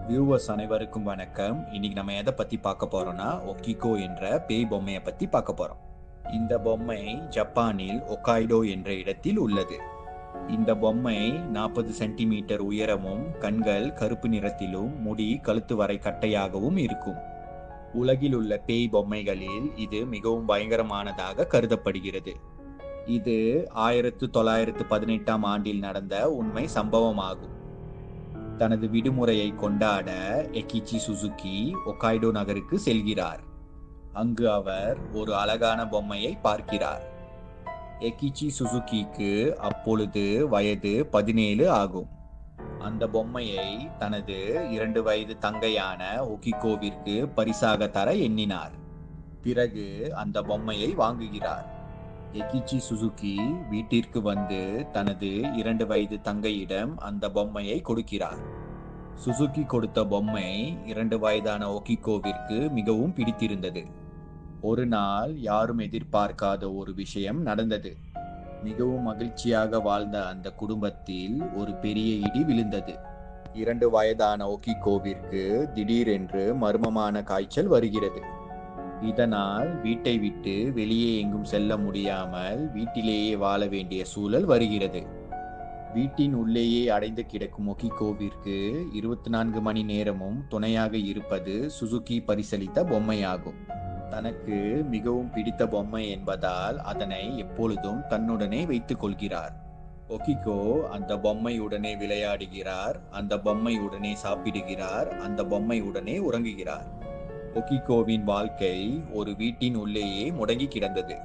Viewers அனைவருக்கும் வணக்கம். இன்னைக்கு நம்ம எதை பத்தி பார்க்க போறோம்னா, ஒகிகோ என்ற பேய் பொம்மையை பத்தி பார்க்க போறோம். இந்த பொம்மை ஜப்பானில் ஒக்காய்டோ என்ற இடத்தில் உள்ளது. இந்த பொம்மை 40 சென்டிமீட்டர் உயரமும், கண்கள் கருப்பு நிறத்திலும், முடி கழுத்து வரை கட்டையாகவும் இருக்கும். உலகில் உள்ள பேய் பொம்மைகளில் இது மிகவும் பயங்கரமானதாக கருதப்படுகிறது. இது 1918ஆம் ஆண்டில் நடந்த உண்மை சம்பவமாகும். தனது விடுமுறையை கொண்டாட எகிச்சி சுசுகி ஒக்காய்டோ நகருக்கு செல்கிறார். அங்கு அவர் ஒரு அழகான பொம்மையை பார்க்கிறார். எகிச்சி சுசுகிக்கு அப்பொழுது வயது 17 ஆகும். அந்த பொம்மையை தனது 2 வயது தங்கையான ஒகிகோவிற்கு பரிசாக தர எண்ணினார். பிறகு அந்த பொம்மையை வாங்குகிறார். எகிச்சி சுசுகி வீட்டிற்கு வந்து தனது 2 வயது தங்கையிடம் அந்த பொம்மையை கொடுக்கிறார். சுசுகி கொடுத்த பொம்மை 2 வயதான ஒகிகோவிற்கு மிகவும் பிடித்திருந்தது. ஒரு நாள் யாரும் எதிர்பார்க்காத ஒரு விஷயம் நடந்தது. மிகவும் மகிழ்ச்சியாக வாழ்ந்த அந்த குடும்பத்தில் ஒரு பெரிய இடி விழுந்தது. 2 வயதான ஒகிகோவிற்கு திடீரென்று மர்மமான காய்ச்சல் வருகிறது. இதனால் வீட்டை விட்டு வெளியே எங்கும் செல்ல முடியாமல் வீட்டிலேயே வாழ வேண்டிய சூழல் வருகிறது. வீட்டின் உள்ளேயே அடைந்து கிடக்கும் ஒகிகோவிற்கு 24 மணி நேரமும் துணையாக இருப்பது சுசுகி பரிசளித்த பொம்மையாகும். தனக்கு மிகவும் பிடித்த பொம்மை என்பதால் அதனை எப்பொழுதும் தன்னுடனே வைத்துக் கொள்கிறார். ஒகிகோ அந்த பொம்மையுடனே விளையாடுகிறார், அந்த பொம்மையுடனே சாப்பிடுகிறார், அந்த பொம்மையுடனே உறங்குகிறார். ஒகிகோவின் வாழ்க்கை ஒரு வீட்டின் உள்ளேயே முடங்கி கிடந்தது.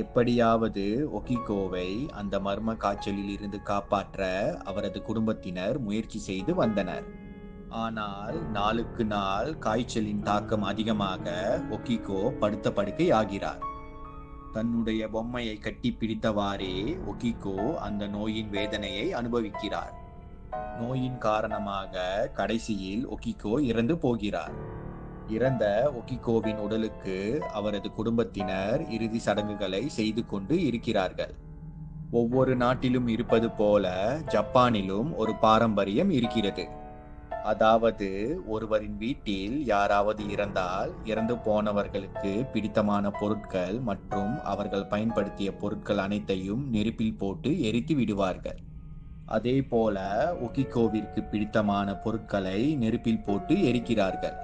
எப்படியாவது ஒகிகோவை அந்த மர்ம காய்ச்சலில் இருந்து காப்பாற்ற அவரது குடும்பத்தினர் முயற்சி செய்து வந்தனர். ஆனால் நாளுக்கு நாள் காய்ச்சலின் தாக்கம் அதிகமாக ஒகிகோ படுத்த படுக்கை ஆகிறார். தன்னுடைய பொம்மையை கட்டி பிடித்தவாறே ஒகிகோ அந்த நோயின் வேதனையை அனுபவிக்கிறார். நோயின் காரணமாக கடைசியில் ஒகிகோ இறந்து போகிறார். இறந்த ஒகிகோவின் உடலுக்கு அவரது குடும்பத்தினர் இறுதி சடங்குகளை செய்து கொண்டு இருக்கிறார்கள். ஒவ்வொரு நாட்டிலும் இருப்பது போல ஜப்பானிலும் ஒரு பாரம்பரியம் இருக்கிறது. அதாவது ஒருவரின் வீட்டில் யாராவது இறந்தால் இறந்து போனவர்களுக்கு பிடித்தமான பொருட்கள் மற்றும் அவர்கள் பயன்படுத்திய பொருட்கள் அனைத்தையும் நெருப்பில் போட்டு எரித்து விடுவார்கள். அதே போல ஒகிகோவிற்கு பிடித்தமான பொருட்களை நெருப்பில் போட்டு எரிக்கிறார்கள்.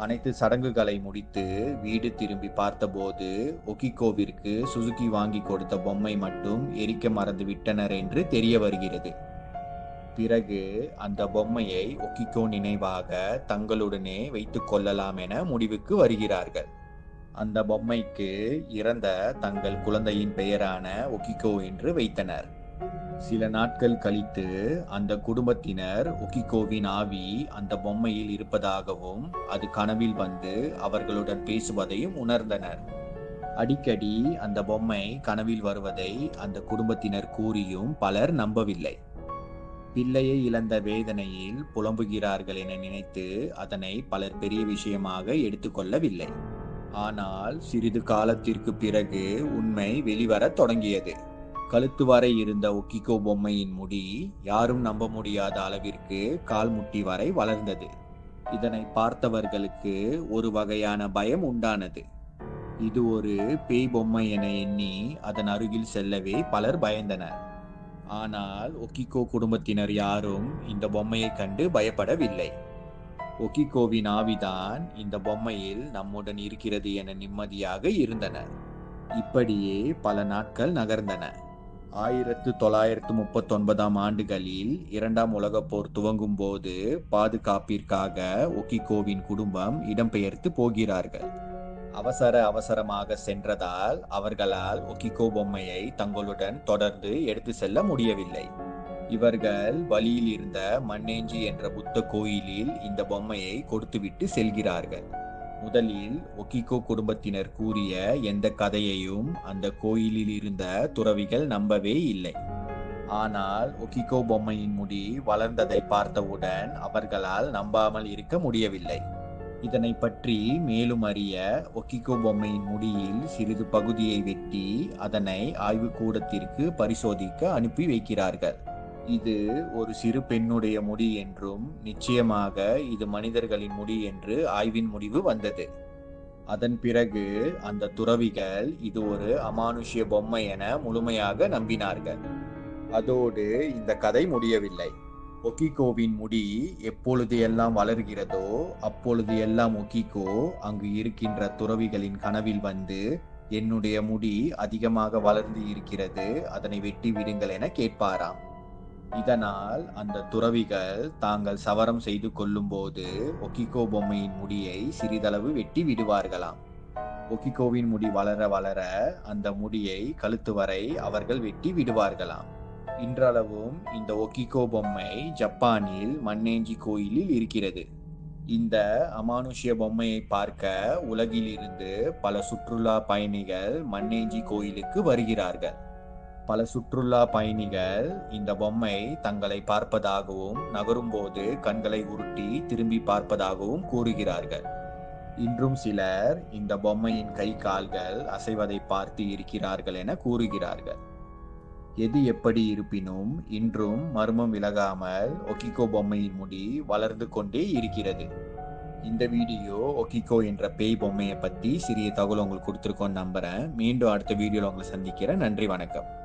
அனைத்து சடங்குகளை முடித்து வீடு திரும்பி பார்த்தபோது ஒகிகோவிற்கு சுசுகி வாங்கி கொடுத்த பொம்மை மட்டும் எரிக்க மறந்து விட்டனர் என்று தெரிய வருகிறது. பிறகு அந்த பொம்மையை ஒகிகோ நினைவாக தங்களுடனே வைத்துக் கொள்ளலாம் என முடிவுக்கு வருகிறார்கள். அந்த பொம்மைக்கு இறந்த தங்கள் குழந்தையின் பெயரான ஒகிகோ என்று வைத்தனர். சில நாட்கள் கழித்து அந்த குடும்பத்தினர் ஒகிகோவின் ஆவி அந்த பொம்மையில் இருப்பதாகவும் அது கனவில் வந்து அவர்களுடன் பேசுவதையும் உணர்ந்தனர். அடிக்கடி அந்த பொம்மை கனவில் வருவதை அந்த குடும்பத்தினர் கூறியும் பலர் நம்பவில்லை. பிள்ளையை இழந்த வேதனையில் புலம்புகிறார்கள் என நினைத்து அதனை பலர் பெரிய விஷயமாக எடுத்துக்கொள்ளவில்லை. ஆனால் சிறிது காலத்திற்கு பிறகு உண்மை வெளிவரத் தொடங்கியது. கழுத்து வரை இருந்த ஒகிகோ பொம்மையின் முடி யாரும் நம்ப முடியாத அளவிற்கு கால் முட்டி வரை வளர்ந்தது. இதனை பார்த்தவர்களுக்கு ஒரு வகையான பயம் உண்டானது. இது ஒரு பேய் பொம்மை என எண்ணி அதன் அருகில் செல்லவே பலர் பயந்தனர். ஆனால் ஒகிகோ குடும்பத்தினர் யாரும் இந்த பொம்மையை கண்டு பயப்படவில்லை. ஒகிகோவின் ஆவிதான் இந்த பொம்மையில் நம்முடன் இருக்கிறது என நிம்மதியாக இருந்தனர். இப்படியே பல நாட்கள் நகர்ந்தன. 1939ஆம் ஆண்டுகளில் 2ஆம் உலகப் போர் துவங்கும் போது பாதுகாப்பிற்காக ஒகிகோவின் குடும்பம் இடம்பெயர்த்து போகிறார்கள். அவசரமாக சென்றதால் அவர்களால் ஒகிகோ பொம்மையை தங்களுடன் தொடர்ந்து எடுத்து செல்ல முடியவில்லை. இவர்கள் வழியில் இருந்த மன்னேஞ்சி என்ற புத்த கோயிலில் இந்த பொம்மையை கொடுத்துவிட்டு செல்கிறார்கள். முதலில் ஒகிகோ குடும்பத்தினர் கூறிய எந்த கதையையும் அந்த கோயிலில் இருந்த துறவிகள் நம்பவே இல்லை. ஆனால் ஒகிகோ பொம்மையின் முடி வளர்ந்ததை பார்த்தவுடன் அவர்களால் நம்பாமல் இருக்க முடியவில்லை. இதனை பற்றி மேலும் அறிய ஒகிகோ பொம்மையின் முடியில் சிறிது பகுதியை வெட்டி அதனை ஆய்வுக்கூடத்திற்கு பரிசோதிக்க அனுப்பி வைக்கிறார்கள். இது ஒரு சிறு பெண்ணுடைய முடி என்றும் நிச்சயமாக இது மனிதர்களின் முடி என்று ஆய்வின் முடிவு வந்தது. அதன் பிறகு அந்த துறவிகள் இது ஒரு அமானுஷ்ய பொம்மை என முழுமையாக நம்பினார்கள். அதோடு இந்த கதை முடியவில்லை. ஒகிகோவின் முடி எப்பொழுது எல்லாம் வளர்கிறதோ அப்பொழுது எல்லாம் ஒகிகோ அங்கு இருக்கின்ற துறவிகளின் கனவில் வந்து, என்னுடைய முடி அதிகமாக வளர்ந்து இருக்கிறது, அதனை வெட்டி விடுங்கள் என கேட்பாராம். இதனால் அந்த துறவிகள் தாங்கள் சவரம் செய்து கொள்ளும் போது ஒகிகோ பொம்மையின் முடியை சிறிதளவு வெட்டி விடுவார்களாம். ஒகிகோவின் முடி வளர வளர அந்த முடியை கழுத்து வரை அவர்கள் வெட்டி விடுவார்களாம். இன்றளவும் இந்த ஒகிகோ பொம்மை ஜப்பானில் மன்னேஞ்சி கோயிலில் இருக்கிறது. இந்த அமானுஷ்ய பொம்மையை பார்க்க உலகில் இருந்து பல சுற்றுலா பயணிகள் மன்னேஞ்சி கோயிலுக்கு வருகிறார்கள். பல சுற்றுலா பயணிகள் இந்த பொம்மை தங்களை பார்ப்பதாகவும் நகரும்போது கண்களை உருட்டி திரும்பி பார்ப்பதாகவும் கூறுகிறார்கள். இன்றும் சிலர் இந்த பொம்மையின் கை கால்கள் அசைவதை பார்த்து இருக்கிறார்கள் என கூறுகிறார்கள். எது எப்படி இருப்பினும் இன்றும் மர்மம் விலகாமல் ஒகிகோ பொம்மையின் முடி வளர்ந்து கொண்டே இருக்கிறது. இந்த வீடியோ ஒகிகோ என்ற பேய் பொம்மையை பத்தி சிறிய தகவல் உங்களுக்கு கொடுத்துருக்கோன்னு நம்புறேன். மீண்டும் அடுத்த வீடியோல உங்களை சந்திக்கிறேன். நன்றி, வணக்கம்.